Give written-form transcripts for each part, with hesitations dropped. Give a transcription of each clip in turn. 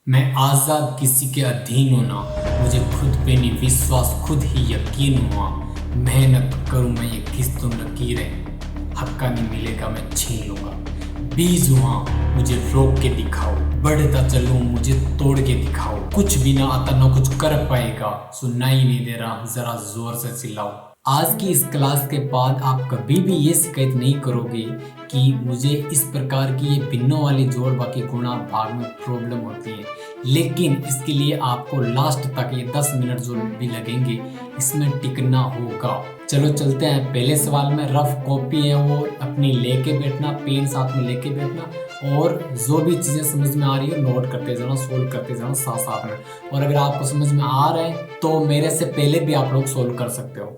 मैं आज़ाद किसी के अधीन हूँ ना, मुझे खुद पे नहीं विश्वास, खुद ही यकीन हुआ। मेहनत करूँ मैं ये किस्तों लकीरें, हक्का नहीं मिलेगा मैं छीन लूँगा। बीज हुआ मुझे रोक के दिखाओ, बढ़ता चलूँ मुझे तोड़ के दिखाओ। कुछ भी ना आता ना कुछ कर पाएगा, सुनाई नहीं दे रहा जरा जोर से चिल्लाओ। आज की इस क्लास के बाद आप कभी भी ये शिकायत नहीं करोगे कि मुझे इस प्रकार की ये भिन्नों वाली जोड़ बाकी गुणा भाग में प्रॉब्लम होती है। लेकिन इसके लिए आपको लास्ट तक ये 10 मिनट जो भी लगेंगे इसमें टिकना होगा। चलो चलते हैं पहले सवाल में। रफ कॉपी है वो अपनी लेके बैठना, पेन साथ में लेके बैठना और जो भी चीज़ें समझ में आ रही है नोट करते जाना, सोल्व करते जाना साथ साथ में। और अगर आपको समझ में आ रहा है तो मेरे से पहले भी आप लोग सोल्व कर सकते हो।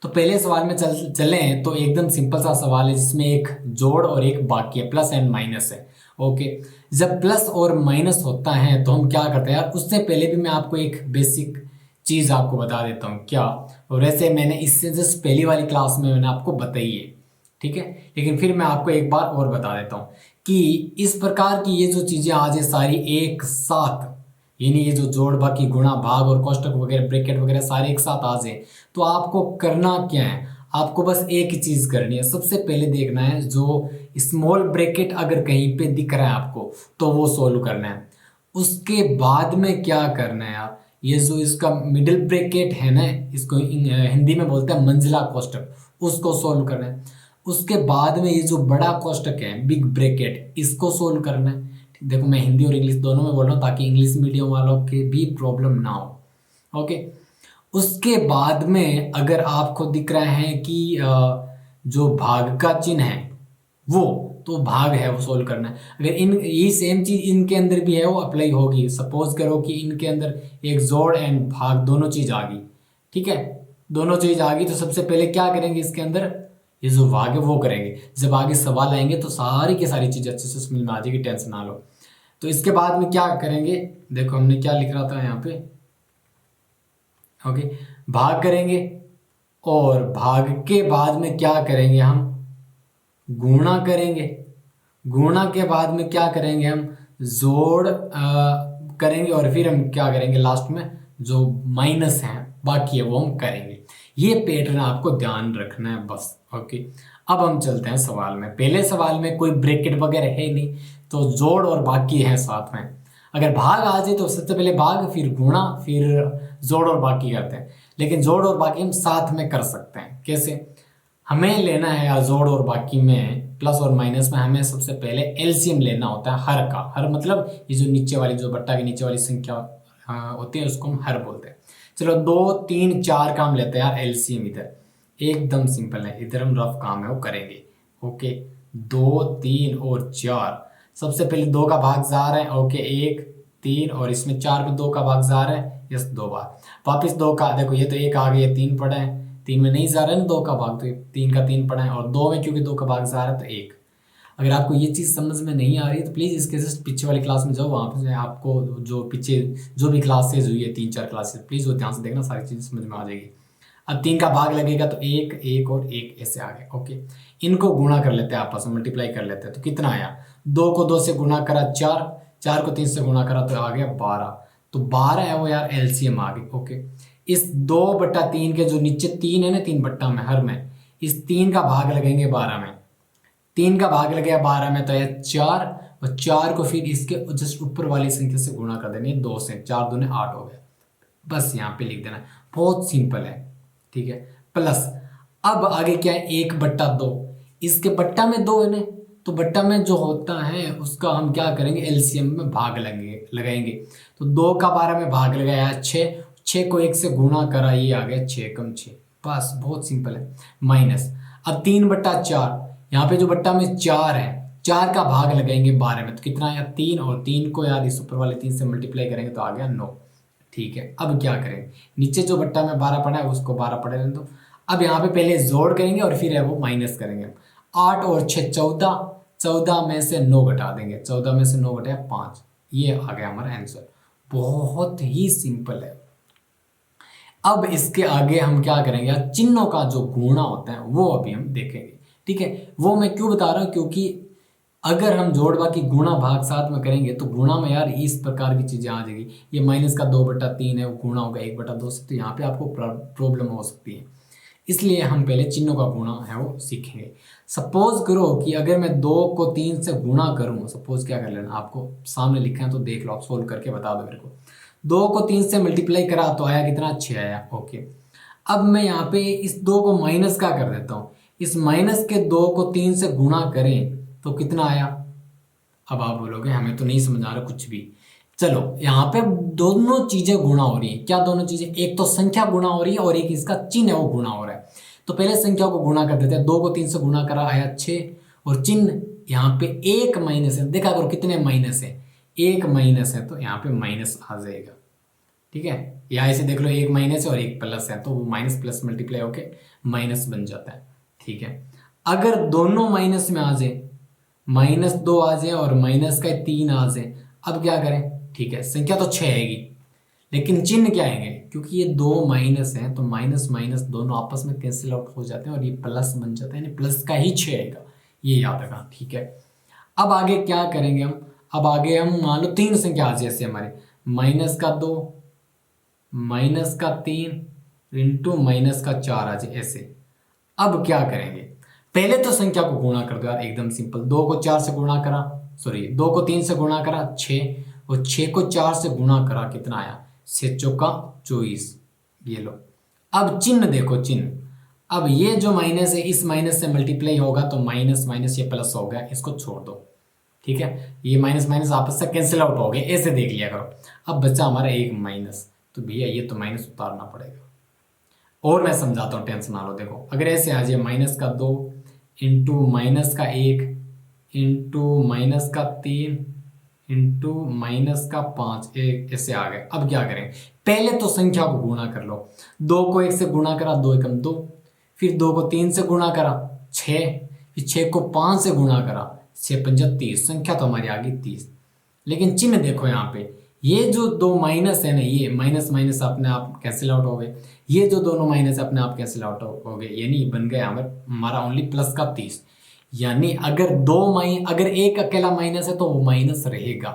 तो पहले सवाल में चलें तो एकदम सिंपल सा सवाल है जिसमें एक जोड़ और एक बाकी है, प्लस एंड माइनस है। ओके, जब प्लस और माइनस होता है तो हम क्या करते हैं यार, उससे पहले भी मैं आपको एक बेसिक चीज़ आपको बता देता हूँ क्या। और वैसे मैंने इससे जस्ट पहली वाली क्लास में मैंने आपको बताई है, ठीक है, लेकिन फिर मैं आपको एक बार और बता देता हूँ कि इस प्रकार की ये जो चीज़ें आज है सारी एक साथ, यानी ये जो जोड़ बाकी गुणा भाग और कोष्टक वगैरह ब्रैकेट वगैरह सारे एक साथ आ जाए तो आपको करना क्या है, आपको बस एक ही चीज़ करनी है। सबसे पहले देखना है जो स्मॉल ब्रैकेट अगर कहीं पे दिख रहा है आपको तो वो सोल्व करना है। उसके बाद में क्या करना है आप, ये जो इसका मिडिल ब्रैकेट है ना, इसको हिंदी में बोलते हैं मंजिला कोष्टक, उसको सोल्व करना है। उसके बाद में ये जो बड़ा कोष्टक है बिग ब्रैकेट, इसको सोल्व करना है। देखो मैं हिंदी और इंग्लिश दोनों में बोल रहा हूँ ताकि इंग्लिश मीडियम वालों के भी प्रॉब्लम ना हो। ओके, उसके बाद में अगर आपको दिख रहा है कि जो भाग का चिन्ह है वो तो भाग है वो सोल्व करना है। अगर इन ये सेम चीज इनके अंदर भी है वो अप्लाई होगी। सपोज करो कि इनके अंदर एक जोड़ एंड भाग दोनों चीज आ गई, ठीक है, दोनों चीज आ गई तो सबसे पहले क्या करेंगे, इसके अंदर ये जो भाग है वो करेंगे। जब आगे सवाल आएंगे तो सारी की सारी चीज़ अच्छे से समझ में आ जाएगी, टेंशन ना लो। तो इसके बाद में क्या करेंगे, देखो हमने क्या लिख रहा था यहाँ पे। ओके, भाग करेंगे और भाग के बाद में क्या करेंगे, हम गुणा करेंगे। गुणा के बाद में क्या करेंगे, हम जोड़ करेंगे और फिर हम क्या करेंगे लास्ट में जो माइनस है बाकी है वो हम करेंगे। ये पैटर्न आपको ध्यान रखना है बस। ओके, अब हम चलते हैं सवाल में। पहले सवाल में कोई ब्रैकेट वगैरह है नहीं तो जोड़ और बाकी है साथ में। अगर भाग आ जाए तो सबसे पहले भाग फिर गुणा फिर जोड़ और बाकी करते हैं, लेकिन जोड़ और बाकी हम साथ में कर सकते हैं। कैसे, हमें लेना है यार जोड़ और बाकी में प्लस और माइनस में हमें सबसे पहले एलसीएम लेना होता है हर का। हर मतलब ये जो नीचे वाली जो बट्टा के नीचे वाली संख्या होती है उसको हम हर बोलते हैं। चलो 2 3 4 काम लेते हैं यार एलसीएम, इधर एकदम सिंपल है, इधर हम रफ काम है वो करेंगे। ओके, 2 3 और 4, सबसे पहले 2 का भाग जा रहा है। ओके, 1 3 और इसमें 4 में 2 का भाग जा रहा है, यस 2 बार वापिस 2 का, देखो ये तो 1 आ गया, 3 पड़ा है, 3 में नहीं जा रहा है ना 2 का भाग, तो 3 का 3 पड़ा है और 2 में क्योंकि 2 का भाग जा रहा है तो 1। अगर आपको ये चीज़ समझ में नहीं आ रही है तो प्लीज़ इसके जस्ट पीछे वाली क्लास में जाओ, वहाँ पे आपको जो पीछे जो भी क्लासेज हुई है 3 4 क्लासेज, प्लीज़ वो ध्यान से देखना, सारी चीज़ें समझ में आ जाएगी। अब 3 का भाग लगेगा तो 1 1 और 1 ऐसे आ गए। ओके, इनको गुणा कर लेते हैं आपस में, मल्टीप्लाई कर लेते हैं तो कितना आया, 2 को 2 से गुणा करा 4, 4 को 3 से गुणा करा तो आ गया 12। तो 12 है वो यार एलसीएम आ गई। ओके, इस 2/3 के जो नीचे 3 है ना, 3 बट्टा में हर में, इस 3 का भाग लगेंगे 12 में, 3 का भाग लग गया 12 में तो यह 4, और 4 को फिर इसके जस्ट ऊपर वाली संख्या से गुणा कर देनी है 2 से, 4 दूने 8 हो गए। बस यहाँ पे लिख देना है, बहुत सिंपल है, ठीक है। प्लस अब आगे क्या है, 1/2, इसके बट्टा में 2 है ना, तो बट्टा में जो होता है उसका हम क्या करेंगे एलसीएम में भाग लगाएंगे। तो 2 का 12 में भाग लगाया 6, 6 को 1 से गुणा करा, ये आ गया 6 कम 6, बस बहुत सिंपल है। माइनस अब 3/4, यहाँ पे जो बट्टा में 4 है, 4 का भाग लगाएंगे 12 में तो कितना आया 3, और 3 को यार इस ऊपर वाले 3 से मल्टीप्लाई करेंगे तो आ गया 9। ठीक है, अब क्या करें, नीचे जो बट्टा में 12 पड़ा है उसको 12 पड़े रहने दो। अब यहाँ पे पहले जोड़ करेंगे और फिर है वो माइनस करेंगे। 8 और 6 14, 14 में से 9 घटा देंगे, 14 में से 9 घटाया 5, ये आ गया हमारा आंसर। बहुत ही सिंपल है। अब इसके आगे हम क्या करेंगे, चिन्हों का जो गुणा होता है वो अभी हम देखेंगे। ठीक है, वो मैं क्यों बता रहा हूँ, क्योंकि अगर हम जोड़ बाकी गुणा भाग साथ में करेंगे तो गुणा में यार इस प्रकार की चीज़ें आ जाएगी, ये माइनस का 2/3 है वो गुणा होगा 1/2 से, तो यहाँ पे आपको प्रॉब्लम हो सकती है। इसलिए हम पहले चिन्हों का गुणा है वो सीखेंगे। सपोज करो कि अगर मैं 2 को 3 से गुणा करूँ, सपोज क्या कर लेना, आपको सामने लिखा है तो देख लो, आप सोल्व करके बता दो मेरे को। 2 को 3 से मल्टीप्लाई करा तो आया कितना, 6 आया। ओके, अब मैं यहाँ पे इस 2 को माइनस का कर देता हूँ, इस माइनस के 2 को 3 से गुणा करें तो कितना आया। अब आप बोलोगे हमें तो नहीं समझ आ रहा कुछ भी। चलो यहाँ पे दोनों चीजें गुणा हो रही है, क्या दोनों चीजें, एक तो संख्या गुणा हो रही है और एक इसका चिन्ह है वो गुणा हो रहा है। तो पहले संख्या को गुणा कर देते हैं, 2 को 3 से गुणा करा आया 6, और चिन्ह यहाँ पे एक माइनस है, देखा करो कितने माइनस है, एक माइनस है तो यहाँ पे माइनस आ जाएगा। ठीक है, या ऐसे देख लो, एक माइनस है और एक प्लस है तो वो माइनस प्लस मल्टीप्लाई होके माइनस बन जाता है। ठीक है, अगर दोनों माइनस में आ जाए, -2 आ जाए और माइनस का 3 आ जाए, अब क्या करें। ठीक है, संख्या तो 6 आएगी लेकिन चिन्ह क्या आएंगे, क्योंकि ये 2 माइनस हैं तो माइनस माइनस दोनों आपस में कैंसिल आउट हो जाते हैं और ये प्लस बन जाता है, यानी प्लस का ही 6 आएगा, ये याद रखना। ठीक है, अब आगे क्या करेंगे हम, अब आगे हम मान लो 3 संख्या आ जैसे हमारे -2 -3 इंटू -4 आ जाए ऐसे। अब क्या करेंगे, पहले तो संख्या को गुणा कर दो यार, एकदम सिंपल। 2 को 4 से गुणा करा, सॉरी 2 को 3 से गुणा करा 6, और 6 को 4 से गुणा करा कितना आया, 6 चौका 24। ये लो, अब चिन्ह देखो, चिन्ह अब ये जो माइनस है इस माइनस से मल्टीप्लाई होगा तो माइनस माइनस ये प्लस हो गया, इसको छोड़ दो। ठीक है, ये माइनस माइनस आपस से कैंसिल आउट हो गए, ऐसे देख लिया करो। अब बचा हमारा एक माइनस, तो भैया ये तो माइनस उतारना पड़ेगा। और मैं समझाता हूँ, टेंशन ना लो। देखो अगर ऐसे आ जाए -2 इंटू -1 इंटू -3 इंटू -5, एक ऐसे आ गए। अब क्या करें, पहले तो संख्या को गुणा कर लो, 2 को 1 से गुणा करा 2 एकम 2, फिर 2 को 3 से गुणा करा 6, फिर 6 को 5 से गुणा करा 6 पंजा 30, संख्या तो हमारी आ गई 30। लेकिन चिन्ह देखो यहाँ पे, ये जो 2 माइनस है ना, ये माइनस माइनस अपने आप कैंसिल आउट हो गए, ये जो दोनों माइनस अपने आप कैंसिल आउट हो गए, यानी बन गया हमारा ओनली प्लस का 30। यानी अगर एक अकेला माइनस है तो वो माइनस रहेगा,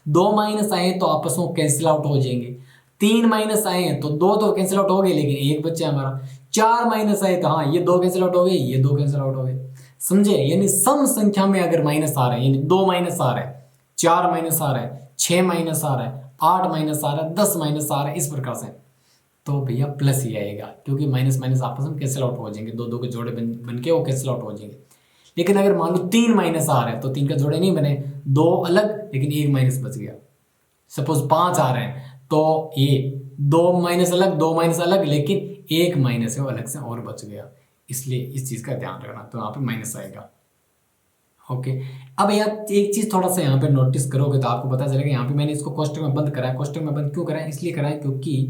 2 माइनस आए तो आपस में कैंसिल आउट हो जाएंगे, 3 माइनस आए हैं तो 2 तो कैंसिल आउट हो गए लेकिन एक बच्चा हमारा, 4 माइनस आए तो हाँ ये 2 कैंसिल आउट हो गए, ये 2 कैंसिल आउट हो गए। समझे, यानी सम संख्या में अगर माइनस आ रहे हैं, यानी 2 माइनस आ रहा है, 4 माइनस आ रहा है, 6 माइनस आ रहा है, 8 माइनस आ रहा है, 10 माइनस आ रहा है, इस प्रकार से, तो भैया प्लस ही आएगा, क्योंकि माइनस माइनस आपस में कैंसिल आउट हो जाएंगे, 2 2 के जोड़े बन के वो कैंसिल आउट हो जाएंगे। लेकिन अगर मान लो 3 माइनस आ रहे हैं तो 3 का जोड़े नहीं बने, 2 अलग लेकिन एक माइनस बच गया। सपोज 5 आ रहे हैं तो ये 2 माइनस अलग, 2 माइनस अलग, लेकिन एक माइनस है वो अलग से और बच गया, इसलिए इस चीज का ध्यान रखना, तो यहाँ पे माइनस आएगा। ओके, अब यार एक चीज थोड़ा सा यहाँ पे नोटिस करोगे तो आपको पता चलेगा, यहाँ पे मैंने इसको कोष्टक में बंद करा है। कोष्टक में बंद क्यों करा है, इसलिए करा है क्योंकि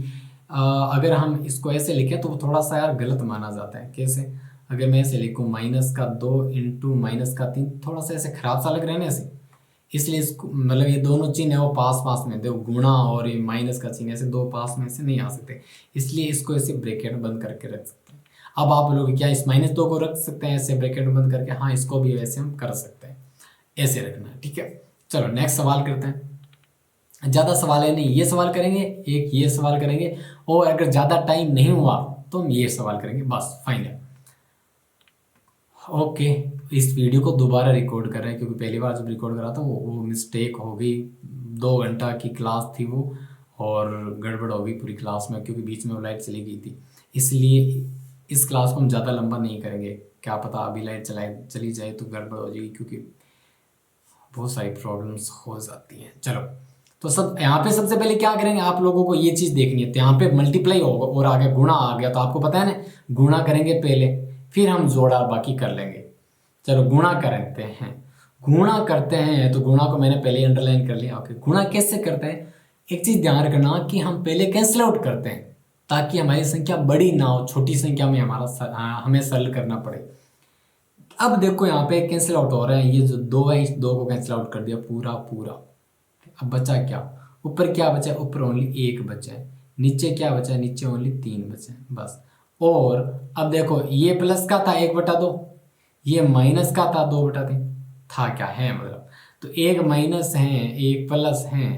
अगर हम इसको ऐसे लिखें तो वो थोड़ा सा यार गलत माना जाता है। कैसे, अगर मैं ऐसे लिखूँ -2 इंटू -3, थोड़ा सा ऐसे खराब सा लग रहा है ना ऐसे, इसलिए इसको मतलब ये दोनों चिन्ह है वो पास पास में, देखो गुणा और ये माइनस का चिन्ह ऐसे दो पास में ऐसे नहीं आ सकते, इसलिए इसको ऐसे ब्रैकेट बंद करके रख सकते हैं। अब आप लोग क्या इस -2 को रख सकते हैं ऐसे ब्रैकेट बंद करके, हाँ इसको भी वैसे हम कर सकते हैं, ऐसे रखना है। ठीक है, चलो नेक्स्ट सवाल करते हैं। ज़्यादा सवाल है नहीं, ये सवाल करेंगे, एक ये सवाल करेंगे, और अगर ज़्यादा टाइम नहीं हुआ तो हम ये सवाल करेंगे, बस फाइनल। ओके, इस वीडियो को दोबारा रिकॉर्ड कर रहे हैं क्योंकि पहली बार जब रिकॉर्ड करा था वो मिस्टेक हो गई, 2 घंटा की क्लास थी वो, और गड़बड़ हो गई पूरी क्लास में क्योंकि बीच में वो लाइट चली गई थी। इसलिए इस क्लास को हम ज़्यादा लंबा नहीं करेंगे, क्या पता अभी लाइट चली जाए तो गड़बड़ हो जाएगी, क्योंकि बहुत सारी प्रॉब्लम्स हो जाती हैं। चलो, तो सब यहाँ पे सबसे पहले क्या करेंगे, आप लोगों को ये चीज़ देखनी है, तो यहाँ पे मल्टीप्लाई होगा और आगे गुणा आ गया तो आपको पता है ना, गुणा करेंगे पहले फिर हम जोड़ा बाकी कर लेंगे। चलो गुणा करते हैं, गुणा करते हैं, तो गुणा को मैंने पहले अंडरलाइन कर लिया। ओके, गुणा कैसे करते हैं, एक चीज़ ध्यान रखना कि हम पहले कैंसिल आउट करते हैं ताकि हमारी संख्या बड़ी ना हो, छोटी संख्या में हमें सरल करना पड़े। अब देखो यहाँ पे कैंसिल आउट हो रहा है, ये जो 2 है इस 2 को कैंसिल आउट कर दिया पूरा पूरा। अब बचा क्या, ऊपर क्या बचा है, ऊपर ओनली 1 बचा है, नीचे क्या बचा है, नीचे ओनली 3 बचे हैं बस। और अब देखो ये प्लस का था 1/2, ये माइनस का था 2/3, था क्या है मतलब। तो एक माइनस है एक प्लस है,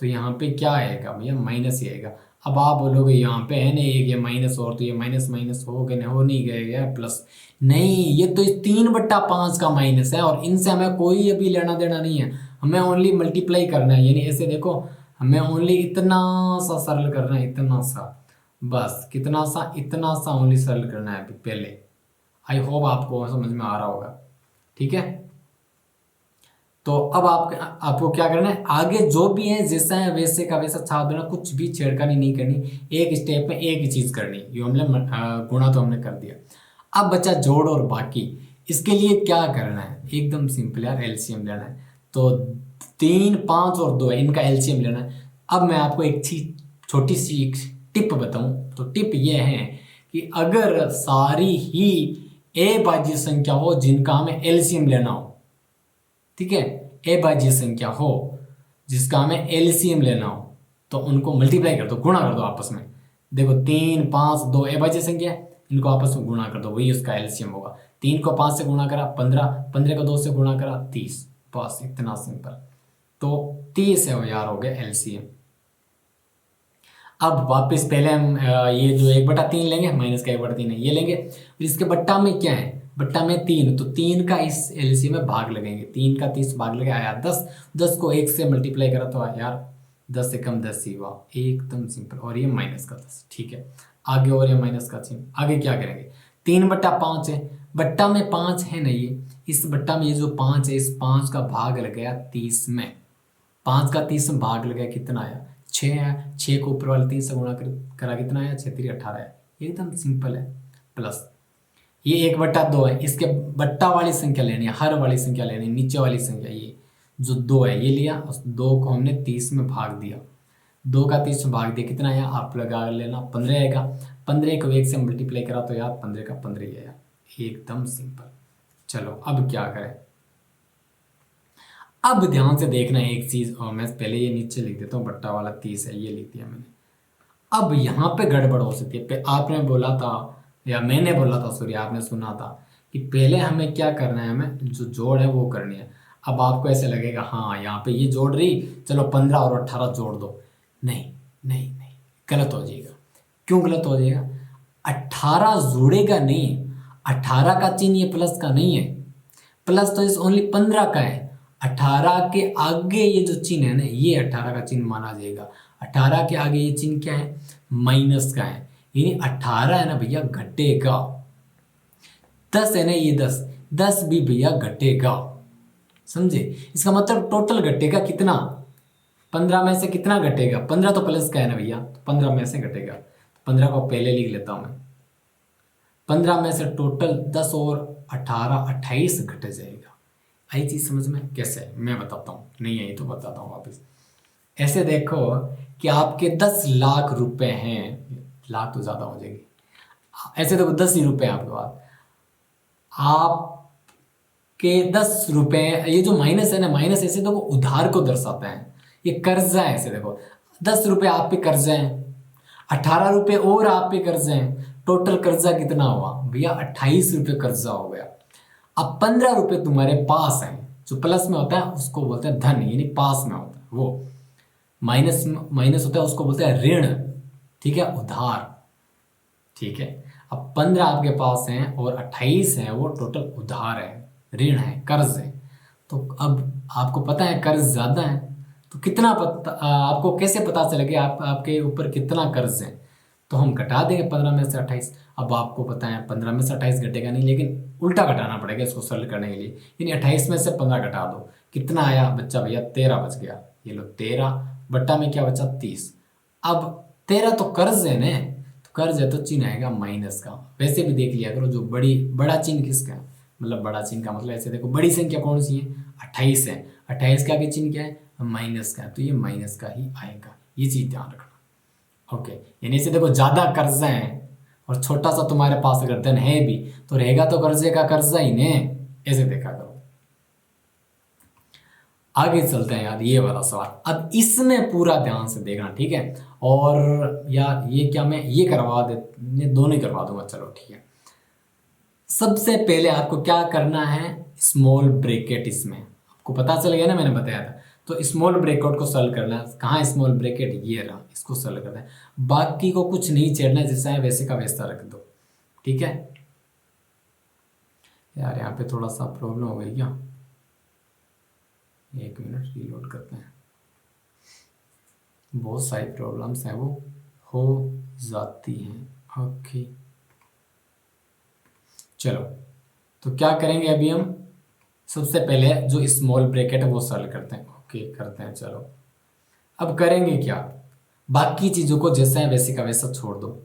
तो यहाँ पे क्या आएगा भैया, माइनस ही आएगा। अब आप बोलोगे यहाँ पे है ना एक ये माइनस, और तो ये माइनस माइनस हो गए, हो नहीं गए प्लस, नहीं ये तो 3/5 का माइनस है, और इनसे हमें कोई अभी लेना देना नहीं है, हमें ओनली मल्टीप्लाई करना है। यानी ऐसे देखो, हमें ओनली इतना सा सरल करना है, इतना सा, बस कितना सा, इतना सा ओनली सरल करना है पहले। आई होप आपको समझ में आ रहा होगा, ठीक है। तो अब आपको क्या करना है, आगे जो भी है जैसा है वैसे का वैसा छाप देना, कुछ भी छेड़खानी नहीं करनी, एक स्टेप में एक ही चीज करनी। ये हमने गुणा तो हमने कर दिया। अब बचा जोड़ और बाकी। इसके लिए क्या करना है, एकदम सिंपल यार, एलसीएम लेना है। तो 3, 5 और 2 है, इनका एलसीएम लेना है। अब मैं आपको एक छोटी सी टिप बताऊं, तो टिप ये है कि अगर सारी ही ए बाजी संख्या हो जिनका हमें एलसीएम लेना हो, ठीक है, ए बाजी संख्या हो जिसका हमें एलसीएम लेना हो, तो उनको मल्टीप्लाई कर दो, गुणा कर दो आपस में। देखो 3, 5, 2 ए बाजी संख्या है, इनको आपस में गुणा कर दो, वही उसका एलसीएम होगा। 3 को 5 से गुणा करा 15, 15 को 2 से गुणा करा 30, बस इतना सिंपल। तो 30 है वो यार, हो गया एलसीएम। अब वापस पहले हम ये जो 1/3 लेंगे, माइनस का 1/3 है ये लेंगे, फिर इसके बट्टा में क्या है, बट्टा में 3, तो 3 का इस एलसीएम में भाग लगेंगे, 3 का 30 भाग लगे आया 10, 10 को 1 से मल्टीप्लाई करा तो यार 10 से कम 10 ही हुआ, एकदम सिंपल। और ये माइनस का 10, ठीक है। आगे और ये माइनस का चिन्ह, आगे क्या करेंगे, 3/5 है, बट्टा में 5 है ना, ये इस बट्टा में ये जो 5 है, इस 5 का भाग लग गया 30 में, 5 का 30 में भाग लग गया, कितना आया 6 है, 6 को ऊपर वाले 3 से गुणा करा कितना आया 6 3 18 है, एकदम सिंपल है। प्लस ये 1/2 है, इसके बट्टा वाली संख्या लेनी है, हर वाली संख्या लेनी है, नीचे वाली संख्या ये जो 2 है ये लिया, उस 2 को हमने 30 में भाग दिया, 2 का 30 में भाग दिया, कितना आया आप लगा लेना 15 आएगा, 15 को 1 से मल्टीप्लाई करा तो यार 15 का 15 ही आया, एकदम सिंपल। चलो अब क्या करें, अब ध्यान से देखना एक चीज, और मैं पहले ये नीचे लिख देता हूँ, बट्टा वाला 30 है ये लिख दिया मैंने। अब यहाँ पे गड़बड़ हो सकती है, आपने बोला था या मैंने बोला था, सॉरी आपने सुना था कि पहले हमें क्या करना है, हमें जो जोड़ है वो करनी है। अब आपको ऐसे लगेगा हाँ यहाँ पे ये जोड़ रही, चलो 15 और 18 जोड़ दो, नहीं नहीं नहीं, गलत हो जाएगा। क्यों गलत हो जाएगा, 18 जोड़ेगा नहीं, 18 का चिन्ह ये प्लस का नहीं है, प्लस तो इस ओनली 15 का है, 18 के आगे ये जो चिन्ह है ना, ये 18 का चिन्ह माना जाएगा। 18 के आगे ये चिन्ह क्या है, माइनस का है, यानी 18 है ना भैया घटेगा, 10 है ना ये 10, 10 भी भैया घटेगा, समझे। इसका मतलब टोटल घटेगा कितना, 15 में से कितना घटेगा, 15 तो प्लस का है ना भैया, तो 15 में से घटेगा, 15 को पहले लिख लेता हूं मैं, 15 में से टोटल 10 और 18 28 घट जाएगा। आई चीज समझ में, कैसे मैं बताता हूँ, नहीं आई तो बताता हूँ वापस। ऐसे देखो कि आपके 10 लाख रुपए हैं, लाख तो ज्यादा हो जाएगी, ऐसे देखो 10 ही रुपए आपके पास, आपके 10 रुपए, ये जो माइनस है ना, माइनस ऐसे देखो उधार को दर्शाता है, ये कर्जा है, ऐसे देखो 10 रुपए आप पे कर्जा है, 18 रुपए और आप पे कर्जा है, टोटल कर्जा कितना हुआ भैया 28 रुपए कर्जा हो गया। अब 15 रुपए तुम्हारे पास है, जो प्लस में होता है उसको बोलते हैं धन, यानी पास में होता है, वो माइनस माइनस होता है उसको बोलते हैं ऋण, ठीक है, उधार, ठीक है। अब 15 आपके पास हैं और 28 है, वो टोटल उधार है, ऋण है, कर्ज है। तो अब आपको पता है कर्ज ज्यादा है, तो कितना आपको कैसे पता चलेगा आपके ऊपर कितना कर्ज है, तो हम घटा देंगे 15 में से 28। अब आपको पता है 15 में से 28 घटेगा नहीं, लेकिन उल्टा घटाना पड़ेगा इसको सरल करने के लिए, यानी 28 में से 15 घटा दो, कितना आया बच्चा भैया 13 बच गया, ये लो 13, बट्टा में क्या बचा 30। अब 13 तो कर्ज है ना, तो कर्ज है तो चिन्ह आएगा माइनस का। वैसे भी देख लिया करो जो बड़ा चिन्ह किसका है, मतलब बड़ा चिन्ह का मतलब ऐसे देखो बड़ी संख्या कौन सी है 28 है, 28 का आगे चिन्ह क्या है माइनस का, तो ये माइनस का ही आएगा, ये चीज ध्यान रखना। ओके, यानी से देखो ज्यादा कर्जा है और छोटा सा तुम्हारे पास अगर धन है भी, तो रहेगा तो कर्जे का कर्जा ही ने, ऐसे देखा करो। आगे चलते हैं यार, ये वाला सवाल अब इसमें पूरा ध्यान से देखना, ठीक है। और यार ये क्या मैं ये करवा दे, दोनों ही करवा दूंगा, चलो ठीक है। सबसे पहले आपको क्या करना है, स्मॉल ब्रैकेट इसमें, आपको पता चल गया ना, मैंने बताया था। तो स्मॉल ब्रैकेट को सॉल्व करना है, कहाँ स्मॉल ब्रैकेट, ये रहा, इसको सॉल्व करना है। बाकी को कुछ नहीं छेड़ना है, जैसा है वैसे का वैसा रख दो, ठीक है। यार यहाँ पे थोड़ा सा प्रॉब्लम हो गई क्या, 1 मिनट रीलोड करते हैं। बहुत सारी प्रॉब्लम्स हैं वो हो जाती हैं। ओके चलो, तो क्या करेंगे अभी हम, सबसे पहले जो स्मॉल ब्रैकेट है वो सॉल्व करते हैं। ओके करते हैं, चलो। अब करेंगे क्या, बाकी चीज़ों को जैसा है वैसे का वैसा छोड़ दो।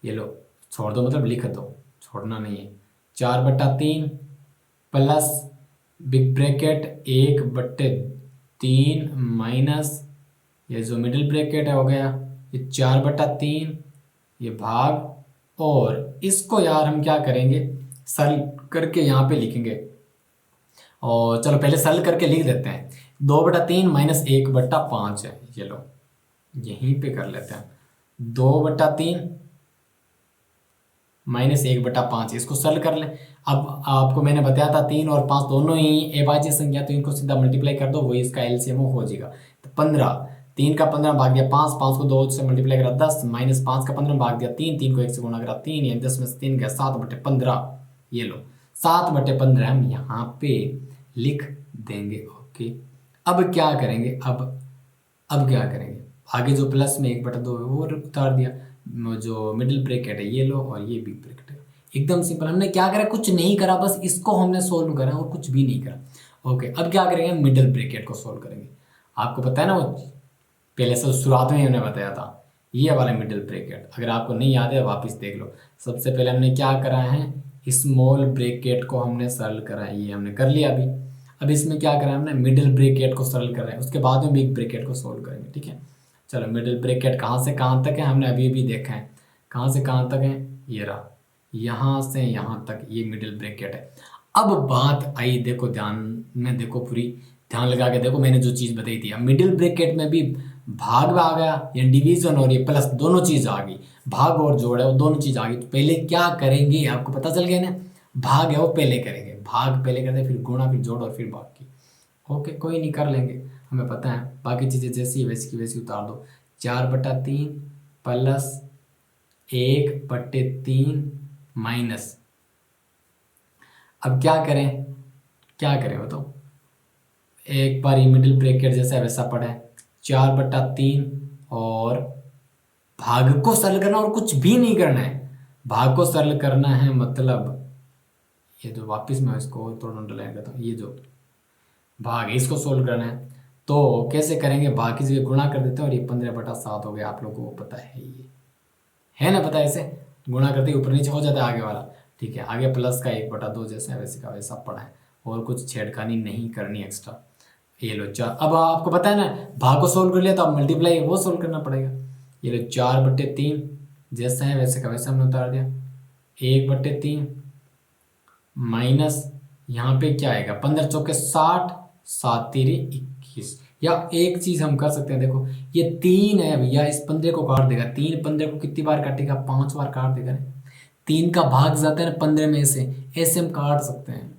ये लो, छोड़ दो मतलब लिख दो, छोड़ना नहीं है। 4/3 प्लस बिग ब्रैकेट 1/3 माइनस ये जो मिडिल ब्रैकेट है हो गया, ये 4/3, ये भाग, और इसको यार हम क्या करेंगे, सरल करके यहाँ पे लिखेंगे। और चलो पहले सरल करके लिख देते हैं। 2/3 माइनस 1/5 है, ये लो यहीं पे कर लेते हैं। 2/3 माइनस 1/5, इसको सरल कर लें। अब आपको मैंने बताया था 3 और 5 दोनों ही अभाज्य संख्या, तो इनको सीधा मल्टीप्लाई कर दो, वही इसका एलसीएम हो जाएगा। तो 15, 3 का 15 भाग दिया 5, 5 को 2 से मल्टीप्लाई करा 10, माइनस 5 का 15 भाग दिया 3, 3 को 1 से गुणा करा 3, यानी 10 में से 3 गया 7/15। ये लो 7/15 हम यहाँ पे लिख देंगे। ओके, अब क्या करेंगे, अब क्या करेंगे, आगे जो प्लस में 1/2 है वो उतार दिया, जो मिडिल ब्रैकेट है ये लो, और ये बिग ब्रैकेट है। एकदम सिंपल, हमने क्या करा, कुछ नहीं करा, बस इसको हमने सोल्व करा और कुछ भी नहीं करा। ओके, अब क्या करेंगे, मिडिल ब्रैकेट को सोल्व करेंगे। आपको पता है ना, वो पहले से शुरुआत में हमने बताया था, ये वाला मिडिल ब्रैकेट, अगर आपको नहीं याद है वापस देख लो। सबसे पहले हमने क्या करा है, स्मॉल ब्रैकेट को हमने सरल करा है, ये हमने कर लिया अभी। अब इसमें क्या करा है हमने, मिडिल ब्रैकेट को सरल कर रहे हैं, उसके बाद में बिग ब्रैकेट को सोल्व करेंगे, ठीक है। चलो, मिडिल ब्रैकेट कहाँ से कहाँ तक है हमने अभी भी देखा है, कहाँ से कहाँ तक है, ये रहा, यहाँ से यहाँ तक ये मिडिल ब्रैकेट है। अब बात आई, देखो ध्यान में देखो, पूरी ध्यान लगा के देखो, मैंने जो चीज़ बताई थी, अब मिडिल ब्रैकेट में भी भाग में आ गया, या डिवीजन और ये प्लस दोनों चीज़ आ गई, भाग और जोड़ है वो दोनों चीज़ आ गई। तो पहले क्या करेंगे, आपको पता चल गया ना, भाग है वो पहले करेंगे, भाग पहले करते फिर गुणा फिर जोड़ और फिर बाकी। ओके, कोई नहीं, कर लेंगे, हमें पता है। बाकी चीज़ें जैसी वैसी की वैसी उतार दो। 4/3 प्लस 1/3 माइनस, अब क्या करें, क्या करें बताओ, एक बार मिडिल ब्रैकेट जैसा वैसा पड़ा है, 4/3 और भाग को सरल करना और कुछ भी नहीं करना है। भाग को सरल करना है मतलब ये जो वापस मैं इसको थोड़ा अंडरलाइन करता हूँ, ये जो भाग है इसको सोल्व करना है। तो कैसे करेंगे, भाग की जगह गुणा कर देते हैं, और ये 15/7 हो गया, आप लोगों को पता है ना, पता है, ऐसे गुणा करते ही ऊपर नीचे हो जाता है आगे वाला, ठीक है। आगे प्लस का 1/2 जैसे है वैसे का वैसा पड़ा है, और कुछ छेड़खानी नहीं करनी एक्स्ट्रा। ये लो 4, अब आपको पता है ना, भाग को सोल्व कर लिया तो अब मल्टीप्लाई वो सोल्व करना पड़ेगा। ये लो 4/3 जैसा है वैसे का वैसा हमने उतार दिया, 1/3 माइनस यहाँ पे क्या आएगा, 15 चौके 60, 7 तिरी 21। या एक चीज हम कर सकते हैं, देखो ये 3 है भैया, इस 15 को काट देगा, 3 15 को कितनी बार काटेगा, 5 बार काट देगा ना। 3 का भाग जाता है ना 15 में से, ऐसे हम काट सकते हैं,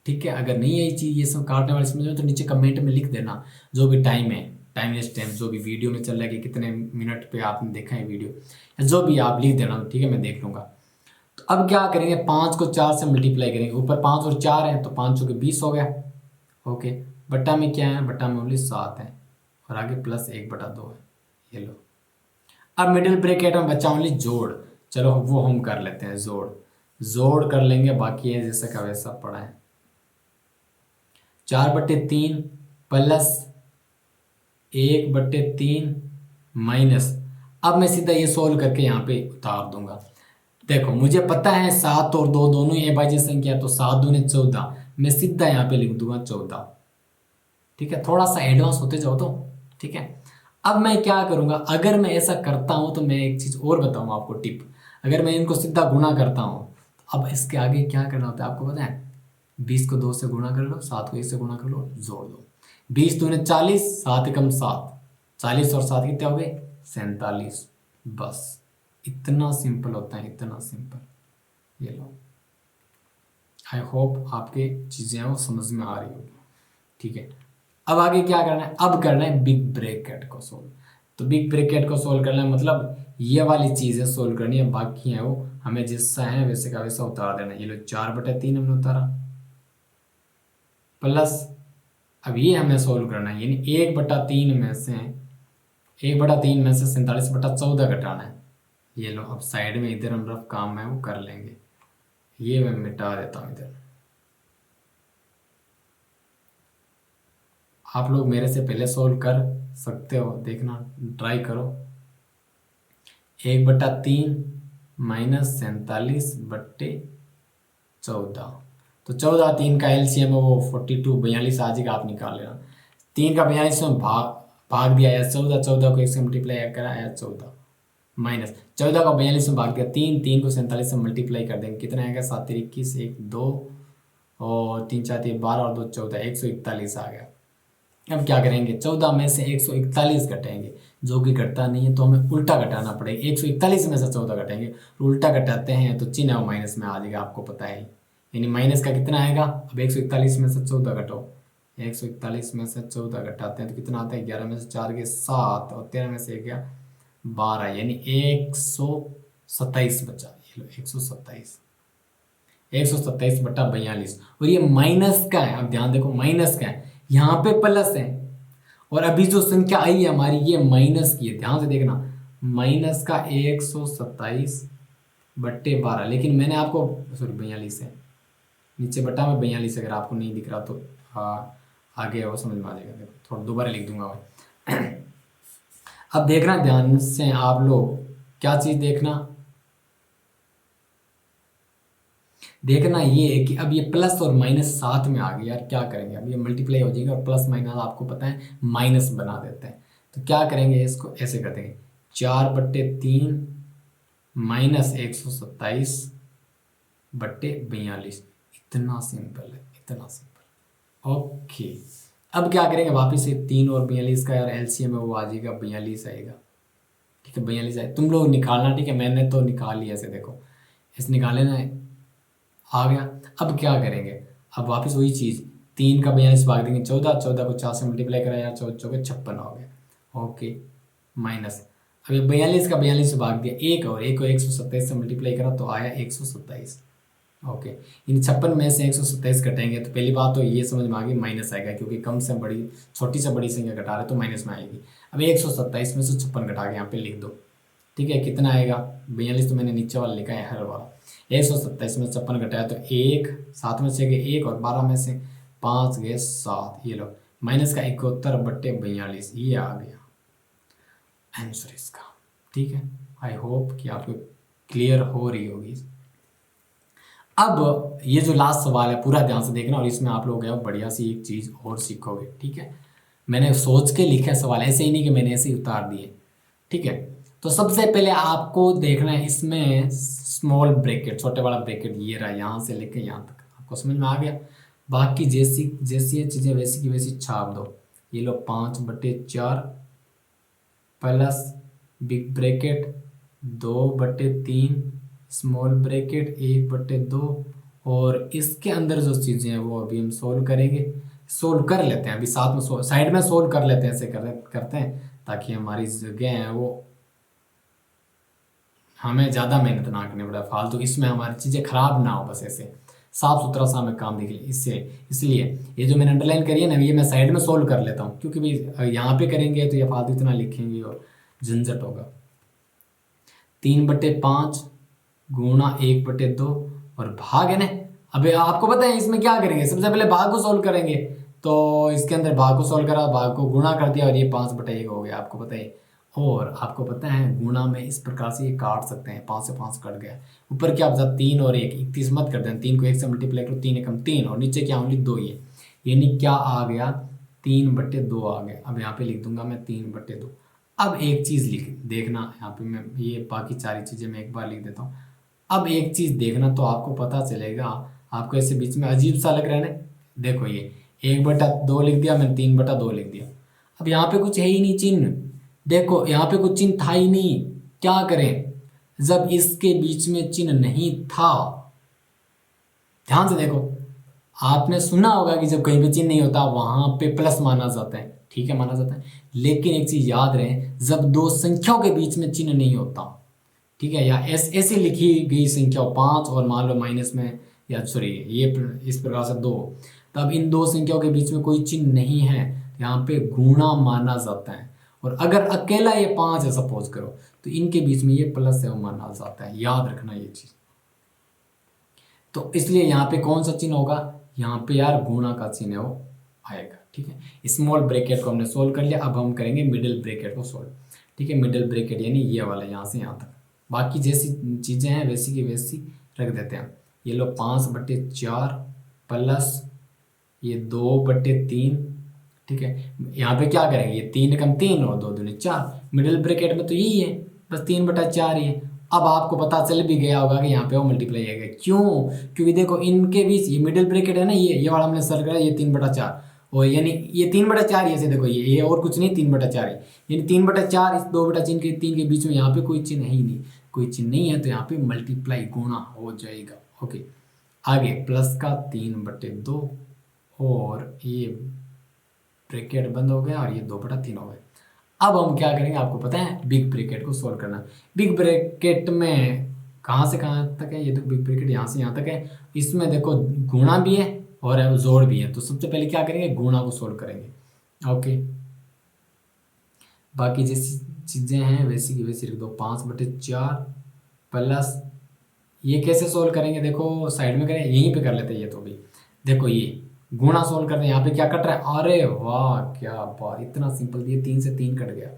ठीक है। अगर नहीं है ये चीज़, ये सब काटने वाली समझ में, तो नीचे कमेंट में लिख देना, जो भी टाइम है, टाइमलेस टाइम जो भी वीडियो में चल रहा है कि कितने मिनट पे आपने देखा है वीडियो, या जो भी आप लिख देना, ठीक है, मैं देख लूँगा। तो अब क्या करेंगे, 5 को 4 से मल्टीप्लाई करेंगे, ऊपर 5 और 4 है तो 5 चौके 20 हो गया। ओके, बट्टा में क्या है, बट्टा में ओनली 7 है, और आगे प्लस 1/2 है, ये लो। अब मिडिल ब्रैकेट में बचा ओनली जोड़, चलो वो हम कर लेते हैं, जोड़ जोड़ कर लेंगे, बाकी है जैसा का वैसा पड़ा है। 4/3 प्लस 1/3 माइनस, अब मैं सीधा ये सोल्व करके यहाँ पे उतार दूंगा। देखो मुझे पता है 7 और 2 दोनों ही अभाज्य संख्या, तो 7 दूनी 14, मैं सीधा यहाँ पे लिख दूंगा 14, ठीक है। थोड़ा सा एडवांस होते जाओ तो, ठीक है। अब मैं क्या करूँगा, अगर मैं ऐसा करता हूँ तो मैं एक चीज़ और बताऊँगा आपको टिप, अगर मैं इनको सीधा गुणा करता हूँ, अब इसके आगे क्या करना होता है आपको पता है, 20 को 2 से गुणा कर लो, 7 को 1 से गुणा कर लो, जोड़ दो, 20 दूने 40, 7 एकम 7, 40 और 7 कितने हो गए, 47। बस इतना सिंपल होता है, इतना सिंपल। ये लो, आई होप आपके चीज़ें वो समझ में आ रही होगी। ठीक है, अब आगे क्या करना है, अब करना है बिग ब्रैकेट को सोल्व। तो बिग ब्रैकेट को सोल्व करना है मतलब ये वाली चीज़ें सोल्व करनी है, बाकी है वो हमें जैसा है वैसे का वैसा उतार देना। ये लो 4/3 हमने उतारा, प्लस अब ये हमें सोल्व करना है, यानी 1/3 में से 47/14 घटाना है। ये लो, अब साइड में इधर हम रफ काम है वो कर लेंगे, ये मैं मिटा देता हूँ इधर। आप लोग मेरे से पहले सोल्व कर सकते हो, देखना ट्राई करो। 1/3 माइनस 47/14, तो 14 3 का एलसीएम है वो 42 42 आ जाएगा, आप निकाल लेना। 3 का 42 में भाग भाग दिया या 14, 14 को 1 से मल्टीप्लाई करा या 14 माइनस 14 को 42 में भाग दिया, 3 3 को 47 से मल्टीप्लाई कर देंगे, कितना आएगा 7 21 1 2 और 3 4 3 12 और 2 14, 141 आ गया। अब क्या करेंगे, 14 में से 141 घटाएंगे, जो कि घटता नहीं है तो हमें उल्टा घटाना पड़ेगा। 141 में से 14 घटाएंगे, उल्टा घटाते हैं तो चिन्ह माइनस में आ जाएगा, आपको पता है। यानी माइनस का कितना आएगा, अब 141 में से 14 घटाओ, 141 में से 14 घटाते हैं तो कितना आता है, 11 में से 4 गए 7 और 13 में से 1 गया 12, यानी 127 बचा। ये लो 127, 127/42, और ये माइनस का है। अब ध्यान देखो माइनस का है, यहाँ पे प्लस है, और अभी जो संख्या आई है हमारी ये माइनस की है, ध्यान से देखना, माइनस का 127/12, लेकिन मैंने आपको सॉरी 42 है, नीचे बटा में 42, अगर आपको नहीं दिख रहा तो आगे वो समझ में आ जाएगा। देखो थोड़ा दोबारा लिख दूंगा मैं। अब देखना ध्यान से आप लोग, क्या चीज़ देखना ये है कि अब ये प्लस और माइनस साथ में आ गया यार, क्या करेंगे, अब ये मल्टीप्लाई हो जाएगा और प्लस माइनस आपको पता है माइनस बना देते हैं। तो क्या करेंगे, इसको ऐसे कर देंगे, 4/3 माइनस 127/42, इतना सिंपल है, इतना सिंपल। ओके, अब क्या करेंगे, वापिस से 3 और 42 का यार एलसीएम है वो आ जाएगा 42 आएगा। ठीक है 42 आए, तुम लोग निकालना, ठीक है, मैंने तो निकाल लिया, ऐसे देखो ऐसे निकाले ना, आ गया। अब क्या करेंगे, अब वापस वही चीज़, 3 का 42 भाग देंगे 14, 14 को 4 से मल्टीप्लाई करा यार, 14 चौके 56 हो गया। ओके, माइनस अब ये 42 का 42 से भाग दिया, एक और एक को 127 से मल्टीप्लाई करा तो आया 127। ओके, इन 56 में से 127 घटाएंगे तो पहली बात तो ये समझ में आ गई माइनस आएगा, क्योंकि कम से बड़ी छोटी से बड़ी संख्या घटा रहे तो माइनस में आएगी। अब 127 में से 56 घटा के यहाँ पे लिख दो, ठीक है, कितना आएगा 42, तो मैंने नीचे वाला लिखा है हर वाला। 127 में 56 घटाया तो 1, 7 में से गए 1 और 12 में से 5 गए 7, ये लो माइनस का 71/42, ये आ गया आंसर इसका। ठीक है, आई होप कि आपको क्लियर हो रही होगी। अब ये जो लास्ट सवाल है पूरा ध्यान से देखना, और इसमें आप लोग बढ़िया सी एक चीज़ और सीखोगे। ठीक है, मैंने सोच के लिखा है सवाल, ऐसे ही नहीं कि मैंने ऐसे ही उतार दिए। ठीक है, तो सबसे पहले आपको देखना है इसमें स्मॉल ब्रैकेट, छोटे वाला ब्रैकेट ये रहा, यहाँ से लेके यहाँ तक आपको समझ में आ गया। बाकी जैसी जैसी ये चीज़ें वैसी की वैसी छाप दो। ये लो 5/4 plus big bracket 2/3 small bracket 1/2, और इसके अंदर जो चीज़ें हैं वो अभी हम सोल्व करेंगे, सोल्व कर लेते हैं अभी साथ में, साइड में सोल्व कर लेते हैं, ऐसे करते हैं ताकि हमारी जगह है वो हमें ज़्यादा मेहनत ना करनी पड़े फालतू, इसमें हमारी चीज़ें ख़राब ना हो, बस ऐसे साफ़ सुथरा सा हमें काम दिखे। इसलिए ये जो मैंने अंडरलाइन करी है ना, ये मैं साइड में सोल्व कर लेता हूँ, क्योंकि भाई यहाँ पे करेंगे तो ये फालतू इतना लिखेंगे और झंझट होगा। 3/5 गुणा 1/2 और भाग है ना। अभी आपको पता है इसमें क्या करेंगे, सबसे पहले भाग को सोल्व करेंगे, तो इसके अंदर भाग को सोल्व करा, भाग को गुणा कर दिया और ये 5/1 हो गया, आपको पता है। और आपको पता है गुणा में इस प्रकार से ये काट सकते हैं, 5 से 5 कट गया, ऊपर क्या बचा 3 और 1, 31 मत कर दें, 3 को 1 से मल्टीप्लाई करो, 3 एकम 3 और नीचे क्या ओनली 2, ये यानी क्या आ गया 3/2 आ गया। अब यहाँ पे लिख दूंगा मैं 3/2। अब एक चीज़ लिख देखना, यहाँ पे मैं ये बाकी सारी चीज़ें मैं एक बार लिख देता हूँ। अब एक चीज़ देखना तो आपको पता चलेगा, आपको ऐसे बीच में अजीब सा लग रहा है ना, देखो ये 1/2 लिख दिया मैंने, 3/2 लिख दिया। अब यहाँ पे कुछ है ही नहीं चिन्ह, देखो यहाँ पे कुछ चिन्ह था ही नहीं, क्या करें, जब इसके बीच में चिन्ह नहीं था ध्यान से देखो, आपने सुना होगा कि जब कहीं पे चिन्ह नहीं होता वहां पे प्लस माना जाता है, ठीक है, माना जाता है। लेकिन एक चीज याद रहे, जब दो संख्याओं के बीच में चिन्ह नहीं होता, ठीक है, या ऐसे लिखी गई संख्या 5 और मान लो माइनस में, या सॉरी ये इस प्रकार से 2, तब इन दो संख्याओं के बीच में कोई चिन्ह नहीं है, यहाँ पे गुणा माना जाता है। और अगर अकेला ये 5 है सपोज करो, तो इनके बीच में ये प्लस है वो माना जाता है, याद रखना ये चीज। तो इसलिए यहाँ पे कौन सा चिन्ह होगा, यहाँ पे यार गुणा का चिन्ह वो आएगा, ठीक है। स्मॉल ब्रैकेट को हमने सोल्व कर लिया, अब हम करेंगे मिडिल ब्रैकेट को सोल्व, ठीक है। मिडिल ब्रैकेट यानी ये वाला यहाँ से यहाँ तक, बाकी जैसी चीज़ें हैं वैसी की वैसी रख देते हैं। ये लो 5/4 प्लस ये 2/3, ठीक है। यहाँ पे क्या करेंगे, ये 3 कम 3 और 2 दूनी 4, मिडिल ब्रैकेट में तो यही है, बस 3/4 ही है। अब आपको पता चल भी गया होगा कि यहाँ पे वो मल्टीप्लाई है, क्यों, क्योंकि देखो इनके बीच ये मिडिल ब्रैकेट है ना, ये वाला हमने सर्कल है, ये 3/4 और यानी ये 3/4 ऐसे देखो, ये और कुछ नहीं, 3/4 है, यानी 3/4 इस 2/3 के 3 के बीच में यहाँ पे कोई चिन्ह है ही नहीं, कोई चिन्ह नहीं है, तो यहाँ पे मल्टीप्लाई गुणा हो जाएगा। ओके, आगे प्लस का 3/2 और ये ब्रैकेट बंद हो गया और ये 2/3 हो गया। अब हम क्या करेंगे, आपको पता है बिग ब्रैकेट को सोल्व करना। बिग ब्रैकेट में कहाँ से कहाँ तक है, ये तो बिग ब्रैकेट यहाँ से यहाँ तक है, इसमें देखो गुणा भी है और जोड़ भी है, तो सबसे पहले क्या करेंगे, गुणा को सोल्व करेंगे। ओके, बाकी जैसी चीज़ें हैं वैसी की वैसी रख दो, 5/4 प्लस ये कैसे सोल्व करेंगे, देखो साइड में करें, यहीं पे कर लेते हैं ये तो भी। देखो ये गुणा सोल्व करते हैं, यहाँ पे क्या कट रहा है, अरे वाह क्या बात, इतना सिंपल दिए, 3 से 3 कट गया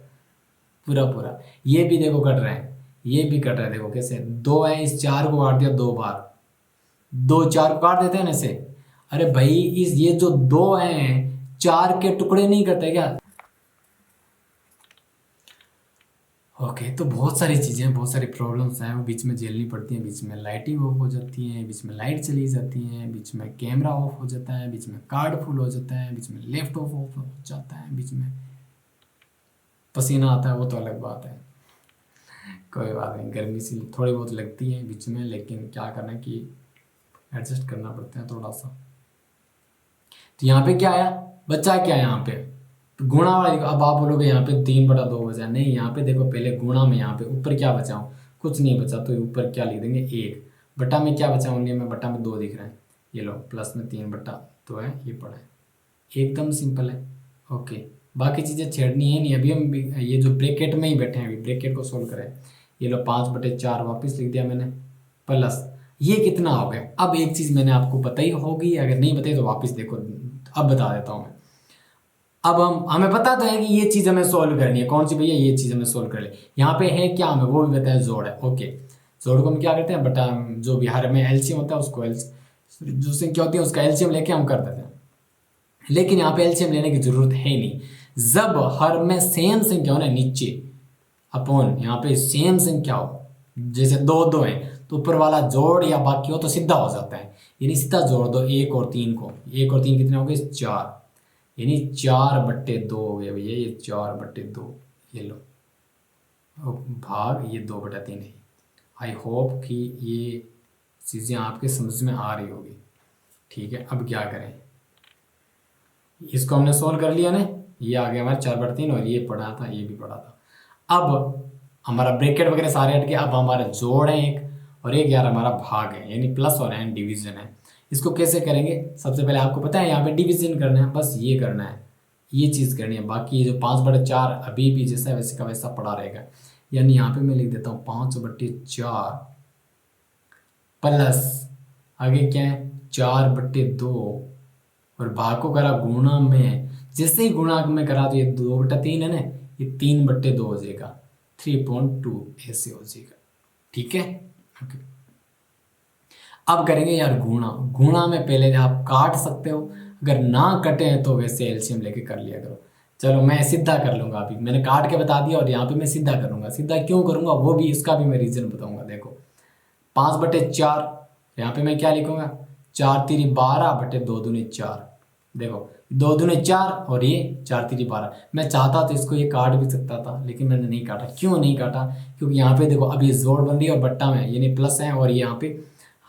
पूरा पूरा। ये भी देखो कट रहे हैं, ये भी कट रहा है, देखो कैसे, 2 है, इस 4 को काट दिया 2 बार, 2 4 को काट देते हैं ना ऐसे। अरे भाई इस ये जो 2 हैं 4 के टुकड़े नहीं करते क्या। ओके, तो बहुत सारी चीज़ें, बहुत सारी प्रॉब्लम्स हैं वो बीच में झेलनी पड़ती हैं, बीच में लाइटिंग ऑफ हो जाती है, बीच में लाइट चली जाती है, बीच में कैमरा ऑफ हो जाता है, बीच में कार्ड फुल हो जाता है, बीच में लैपटॉप ऑफ हो जाता है, बीच में पसीना आता है, वो तो अलग बात है, कोई बात नहीं, गर्मी सी थोड़ी बहुत लगती है बीच में, लेकिन क्या करना है कि एडजस्ट करना पड़ता है थोड़ा सा। तो यहाँ पे क्या आया, बच्चा क्या है यहाँ पे, तो गुणा वाला। अब आप बोलोगे यहाँ पे 3/2 बचा, नहीं, यहाँ पे देखो पहले गुणा में यहाँ पे ऊपर क्या बचा, कुछ नहीं बचा, तो ऊपर क्या लिख देंगे 1, बटा में क्या बचा, उन्हें में बटा में 2 दिख रहा है, ये लो प्लस में 3/2 है, ये पड़ा है, एकदम सिंपल है। ओके, बाकी चीज़ें छेड़नी है नहीं, अभी हम ये जो ब्रैकेट में ही बैठे हैं, अभी ब्रैकेट को सोल्व करें। ये लो 5/4 वापस लिख दिया मैंने, प्लस ये कितना हो गया। अब एक चीज़ मैंने आपको बताई होगी, अगर नहीं बताई तो वापस देखो, अब बता देता हूँ मैं। अब हमें पता तो है कि ये चीज़ हमें सोल्व करनी है, कौन सी भैया, ये चीज़ हमें सोल्व कर ले। यहाँ पे है क्या, हमें वो भी बताया, जोड़ है। ओके, जोड़ को हम क्या करते हैं, बटा जो भी हर में एलसीएम होता है उसको जो संख्या होती है उसका एलसीएम लेके हम कर देते हैं, लेकिन यहाँ पे एलसीएम लेने की जरूरत है नहीं। जब हर में सेम संख्या हो ना, नीचे अपॉन यहाँ पे सेम संख्या हो, जैसे 2 2 है तो ऊपर वाला जोड़ या बाकी हो तो सीधा हो जाता है, यानी सीधा जोड़ दो 1 और 3 को, 1 और 3 कितने हो गए 4, यानी 4/2 हो गया भैया, ये 4/2, ये लो भाग ये 2/3 है। आई होप कि ये चीज़ें आपके समझ में आ रही होगी, ठीक है। अब क्या करें, इसको हमने सोल्व कर लिया ना, ये आ गया हमारा 4/3 और ये पढ़ा था, ये भी पढ़ा था। अब हमारा ब्रैकेट वगैरह सारे हट गए, अब हमारा जोड़ है एक, और एक यार हमारा भाग है, यानी प्लस और एंड डिवीजन है। इसको कैसे करेंगे, सबसे पहले आपको पता है यहाँ पे डिवीजन करना है, बस ये करना है, ये चीज़ करनी है, बाकी ये जो 5/4 अभी भी जैसा वैसे का वैसा पड़ा रहेगा। यानी यहाँ पे मैं लिख देता हूँ 5/4 प्लस आगे क्या है 4/2 और भाग को करा गुणा में, जैसे ही गुणा में करा तो ये 2/3 है ना, ये 3/2 हो जाएगा, 3.2 ऐसे हो जाएगा, ठीक है। ओके, अब करेंगे यार गुणा। गुणा में पहले आप काट सकते हो, अगर ना कटे तो वैसे एलसीएम लेके कर लिया करो। चलो मैं सीधा कर लूँगा, अभी मैंने काट के बता दिया और यहाँ पे मैं सीधा करूँगा। सीधा क्यों करूँगा वो भी, इसका भी मैं रीज़न बताऊँगा। देखो 5/4, यहाँ पे मैं क्या लिखूँगा, 4 3 12/2 दूनी 4, देखो 2 दूनी 4 और ये 4 3 12। मैं चाहता तो इसको ये काट भी सकता था, लेकिन मैंने नहीं काटा। क्यों नहीं काटा, क्योंकि यहाँ पे देखो अब ये जोड़ बन रही है और बट्टा में यानी प्लस है, और ये यहाँ पे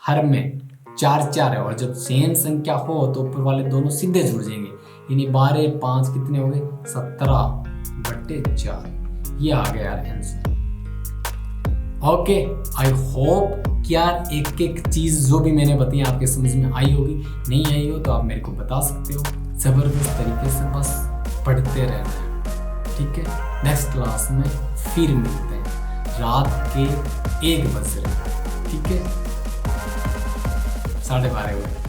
हर में 4 4 है, और जब सेम संख्या हो तो ऊपर वाले दोनों सीधे जुड़ जाएंगे, यानी 12 5 कितने हो गए 17/4। ये आ गया यार आंसर। ओके, आई होप कि यार एक एक चीज़ जो भी मैंने बताई आपके समझ में आई होगी। नहीं आई हो तो आप मेरे को बता सकते हो, ज़बरदस्त तरीके से बस पढ़ते रहना है, ठीक है। नेक्स्ट क्लास में फिर मिलते हैं, रात के 1 बज रहे, ठीक है, 12:30 बजे।